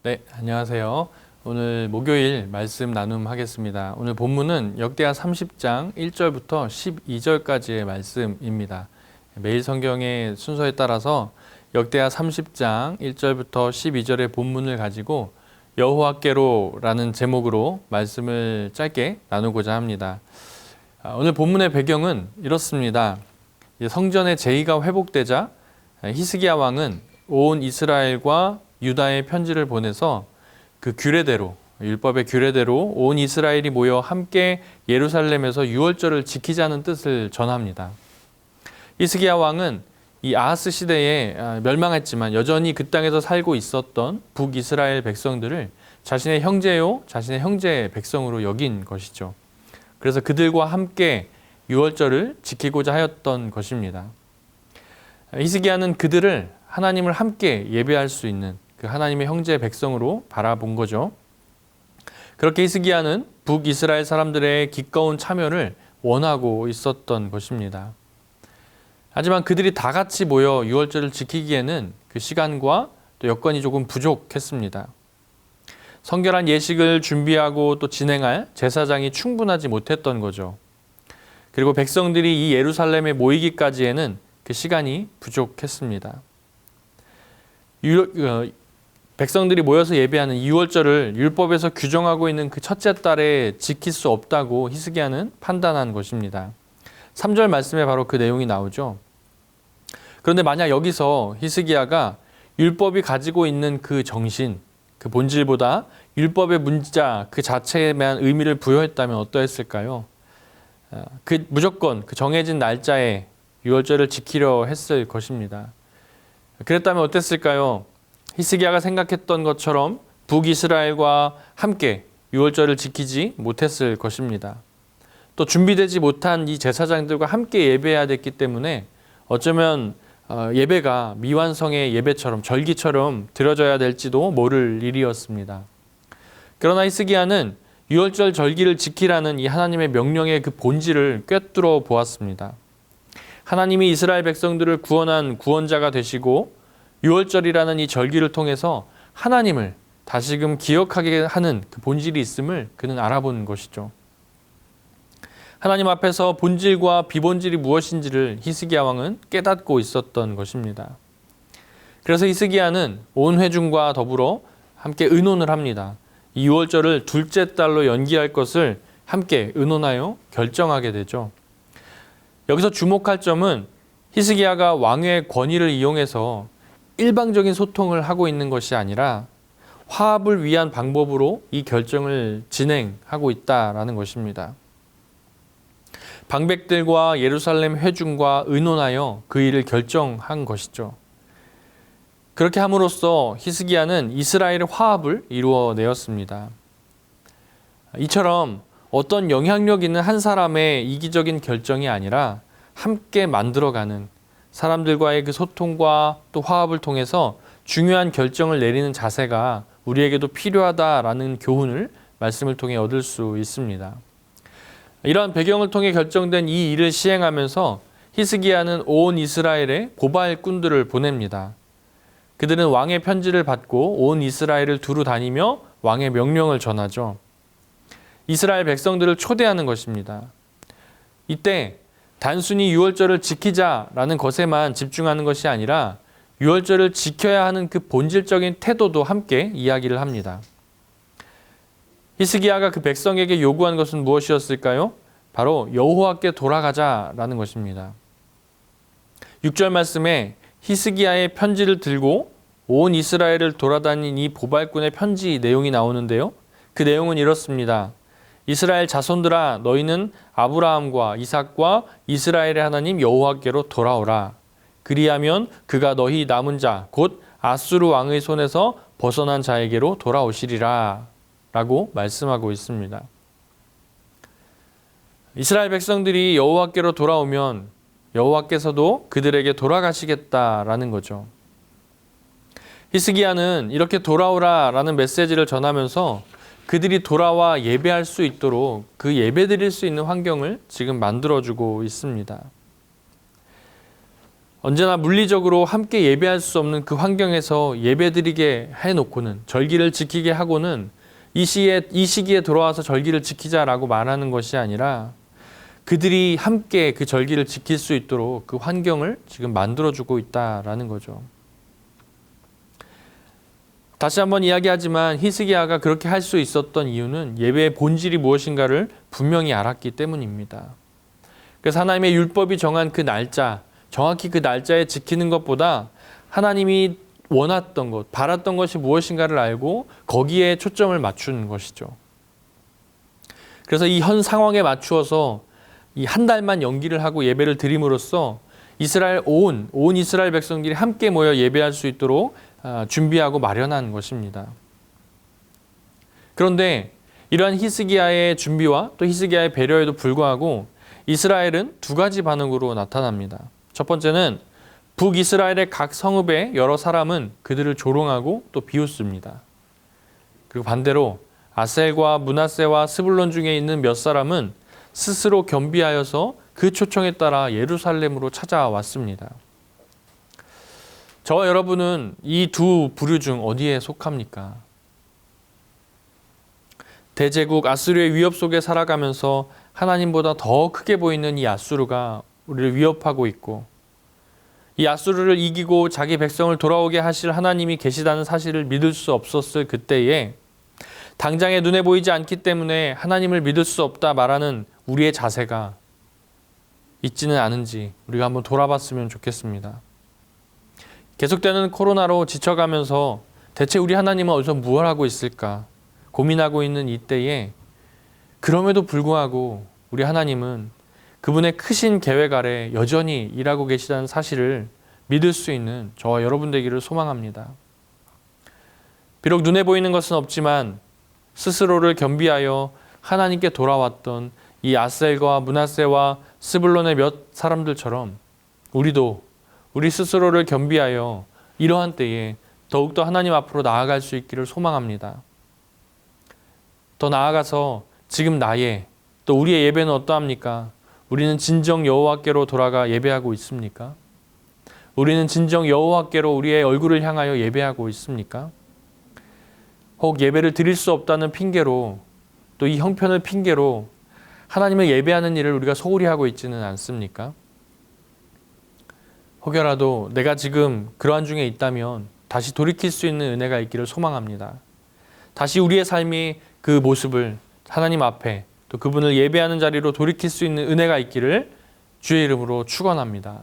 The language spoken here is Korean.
네, 안녕하세요. 오늘 목요일 말씀 나눔하겠습니다. 오늘 본문은 역대하 30장 1절부터 12절까지의 말씀입니다. 매일 성경의 순서에 따라서 역대하 30장 1절부터 12절의 본문을 가지고 여호와께로라는 제목으로 말씀을 짧게 나누고자 합니다. 오늘 본문의 배경은 이렇습니다. 성전의 제의가 회복되자 히스기야 왕은 온 이스라엘과 유다의 편지를 보내서 그 규례대로, 율법의 규례대로 온 이스라엘이 모여 함께 예루살렘에서 유월절을 지키자는 뜻을 전합니다. 히스기야 왕은 이 아하스 시대에 멸망했지만 여전히 그 땅에서 살고 있었던 북이스라엘 백성들을 자신의 형제요, 자신의 형제 백성으로 여긴 것이죠. 그래서 그들과 함께 유월절을 지키고자 하였던 것입니다. 히스기야는 그들을 하나님을 함께 예배할 수 있는 그 하나님의 형제 백성으로 바라본 거죠. 그렇게 히스기야는 북이스라엘 사람들의 기꺼운 참여를 원하고 있었던 것입니다. 하지만 그들이 다 같이 모여 유월절을 지키기에는 그 시간과 또 여건이 조금 부족했습니다. 성결한 예식을 준비하고 또 진행할 제사장이 충분하지 못했던 거죠. 그리고 백성들이 이 예루살렘에 모이기까지에는 그 시간이 부족했습니다. 백성들이 모여서 예배하는 유월절을 율법에서 규정하고 있는 그 첫째 달에 지킬 수 없다고 히스기야는 판단한 것입니다. 3절 말씀에 바로 그 내용이 나오죠. 그런데 만약 여기서 히스기야가 율법이 가지고 있는 그 정신, 그 본질보다 율법의 문자 그 자체에만 의미를 부여했다면 어떠했을까요? 무조건 그 정해진 날짜에 유월절을 지키려 했을 것입니다. 그랬다면 어땠을까요? 히스기야가 생각했던 것처럼 북이스라엘과 함께 유월절을 지키지 못했을 것입니다. 또 준비되지 못한 이 제사장들과 함께 예배해야 됐기 때문에 어쩌면 예배가 미완성의 예배처럼 절기처럼 드려져야 될지도 모를 일이었습니다. 그러나 히스기야는 유월절 절기를 지키라는 이 하나님의 명령의 그 본질을 꿰뚫어 보았습니다. 하나님이 이스라엘 백성들을 구원한 구원자가 되시고 유월절이라는 이 절기를 통해서 하나님을 다시금 기억하게 하는 그 본질이 있음을 그는 알아본 것이죠. 하나님 앞에서 본질과 비본질이 무엇인지를 히스기야 왕은 깨닫고 있었던 것입니다. 그래서 히스기야는 온 회중과 더불어 함께 의논을 합니다. 이 유월절을 둘째 달로 연기할 것을 함께 의논하여 결정하게 되죠. 여기서 주목할 점은 히스기야가 왕의 권위를 이용해서 일방적인 소통을 하고 있는 것이 아니라 화합을 위한 방법으로 이 결정을 진행하고 있다라는 것입니다. 방백들과 예루살렘 회중과 의논하여 그 일을 결정한 것이죠. 그렇게 함으로써 히스기야는 이스라엘의 화합을 이루어내었습니다. 이처럼 어떤 영향력 있는 한 사람의 이기적인 결정이 아니라 함께 만들어가는 사람들과의 그 소통과 또 화합을 통해서 중요한 결정을 내리는 자세가 우리에게도 필요하다라는 교훈을 말씀을 통해 얻을 수 있습니다. 이러한 배경을 통해 결정된 이 일을 시행하면서 히스기야는 온 이스라엘에 고발꾼들을 보냅니다. 그들은 왕의 편지를 받고 온 이스라엘을 두루 다니며 왕의 명령을 전하죠. 이스라엘 백성들을 초대하는 것입니다. 이때 단순히 유월절을 지키자라는 것에만 집중하는 것이 아니라 유월절을 지켜야 하는 그 본질적인 태도도 함께 이야기를 합니다. 히스기야가 그 백성에게 요구한 것은 무엇이었을까요? 바로 여호와께 돌아가자라는 것입니다. 6절 말씀에 히스기야의 편지를 들고 온 이스라엘을 돌아다닌 이 보발꾼의 편지 내용이 나오는데요. 그 내용은 이렇습니다. 이스라엘 자손들아 너희는 아브라함과 이삭과 이스라엘의 하나님 여호와께로 돌아오라. 그리하면 그가 너희 남은 자 곧 아수르 왕의 손에서 벗어난 자에게로 돌아오시리라 라고 말씀하고 있습니다. 이스라엘 백성들이 여호와께로 돌아오면 여호와께서도 그들에게 돌아가시겠다라는 거죠. 히스기야는 이렇게 돌아오라 라는 메시지를 전하면서 그들이 돌아와 예배할 수 있도록 그 예배 드릴 수 있는 환경을 지금 만들어주고 있습니다. 언제나 물리적으로 함께 예배할 수 없는 그 환경에서 예배드리게 해놓고는 절기를 지키게 하고는 이 시기에 돌아와서 절기를 지키자라고 말하는 것이 아니라 그들이 함께 그 절기를 지킬 수 있도록 그 환경을 지금 만들어주고 있다라는 거죠. 다시 한번 이야기하지만 히스기야가 그렇게 할 수 있었던 이유는 예배의 본질이 무엇인가를 분명히 알았기 때문입니다. 그래서 하나님의 율법이 정한 그 날짜, 정확히 그 날짜에 지키는 것보다 하나님이 원했던 것, 바랐던 것이 무엇인가를 알고 거기에 초점을 맞추는 것이죠. 그래서 이 현 상황에 맞추어서 이 한 달만 연기를 하고 예배를 드림으로써 온 이스라엘 백성들이 함께 모여 예배할 수 있도록 준비하고 마련한 것입니다. 그런데 이러한 히스기야의 준비와 또 히스기야의 배려에도 불구하고 이스라엘은 두 가지 반응으로 나타납니다. 첫 번째는 북이스라엘의 각 성읍의 여러 사람은 그들을 조롱하고 또 비웃습니다. 그리고 반대로 아셀과 므낫세와 스불론 중에 있는 몇 사람은 스스로 겸비하여서 그 초청에 따라 예루살렘으로 찾아왔습니다. 저와 여러분은 이 두 부류 중 어디에 속합니까? 대제국 아수르의 위협 속에 살아가면서 하나님보다 더 크게 보이는 이 아수르가 우리를 위협하고 있고 이 아수르를 이기고 자기 백성을 돌아오게 하실 하나님이 계시다는 사실을 믿을 수 없었을 그때에 당장에 눈에 보이지 않기 때문에 하나님을 믿을 수 없다 말하는 우리의 자세가 있지는 않은지 우리가 한번 돌아봤으면 좋겠습니다. 계속되는 코로나로 지쳐가면서 대체 우리 하나님은 어디서 무엇을 하고 있을까 고민하고 있는 이때에 그럼에도 불구하고 우리 하나님은 그분의 크신 계획 아래 여전히 일하고 계시다는 사실을 믿을 수 있는 저와 여러분 되기를 소망합니다. 비록 눈에 보이는 것은 없지만 스스로를 겸비하여 하나님께 돌아왔던 이 아셀과 므낫세와 스불론의 몇 사람들처럼 우리도 우리 스스로를 겸비하여 이러한 때에 더욱더 하나님 앞으로 나아갈 수 있기를 소망합니다. 더 나아가서 지금 또 우리의 예배는 어떠합니까? 우리는 진정 여호와께로 돌아가 예배하고 있습니까? 우리는 진정 여호와께로 우리의 얼굴을 향하여 예배하고 있습니까? 혹 예배를 드릴 수 없다는 핑계로 또 이 형편을 핑계로 하나님을 예배하는 일을 우리가 소홀히 하고 있지는 않습니까? 혹여라도 내가 지금 그러한 중에 있다면 다시 돌이킬 수 있는 은혜가 있기를 소망합니다. 다시 우리의 삶이 그 모습을 하나님 앞에 또 그분을 예배하는 자리로 돌이킬 수 있는 은혜가 있기를 주의 이름으로 축원합니다.